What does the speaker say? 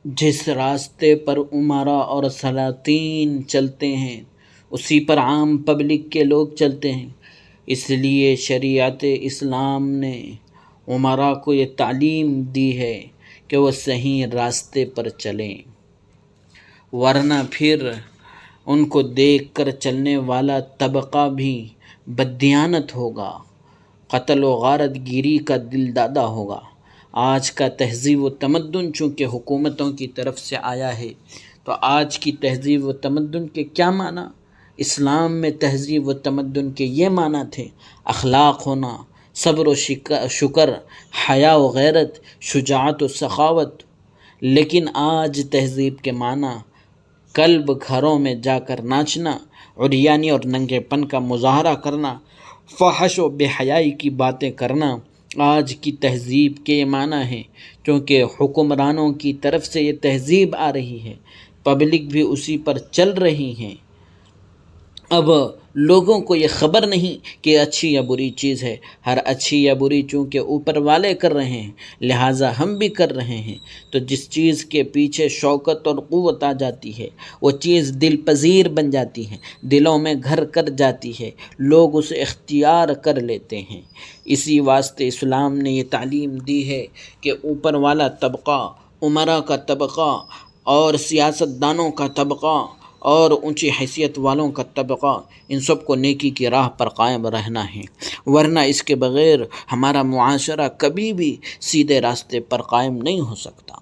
جس راستے پر امراء اور سلاطین چلتے ہیں اسی پر عام پبلک کے لوگ چلتے ہیں۔ اس لیے شریعت اسلام نے امراء کو یہ تعلیم دی ہے کہ وہ صحیح راستے پر چلیں، ورنہ پھر ان کو دیکھ کر چلنے والا طبقہ بھی بددیانت ہوگا، قتل و غارت گیری کا دل دادا ہوگا۔ آج کا تہذیب و تمدن چونکہ حکومتوں کی طرف سے آیا ہے، تو آج کی تہذیب و تمدن کے کیا معنی؟ اسلام میں تہذیب و تمدن کے یہ معنی تھے: اخلاق ہونا، صبر و شکر، حیا و غیرت، شجاعت و سخاوت۔ لیکن آج تہذیب کے معنی کلب گھروں میں جا کر ناچنا، عریانی اور ننگے پن کا مظاہرہ کرنا، فحش و بے حیائی کی باتیں کرنا آج کی تہذیب کے معنی ہیں۔ کیونکہ حکمرانوں کی طرف سے یہ تہذیب آ رہی ہے، پبلک بھی اسی پر چل رہی ہیں۔ اب لوگوں کو یہ خبر نہیں کہ اچھی یا بری چیز ہے، ہر اچھی یا بری چونکہ اوپر والے کر رہے ہیں لہٰذا ہم بھی کر رہے ہیں۔ تو جس چیز کے پیچھے شوکت اور قوت آ جاتی ہے وہ چیز دل پذیر بن جاتی ہے، دلوں میں گھر کر جاتی ہے، لوگ اسے اختیار کر لیتے ہیں۔ اسی واسطے اسلام نے یہ تعلیم دی ہے کہ اوپر والا طبقہ، امراء کا طبقہ اور سیاستدانوں کا طبقہ اور اونچی حیثیت والوں کا طبقہ، ان سب کو نیکی کی راہ پر قائم رہنا ہے، ورنہ اس کے بغیر ہمارا معاشرہ کبھی بھی سیدھے راستے پر قائم نہیں ہو سکتا۔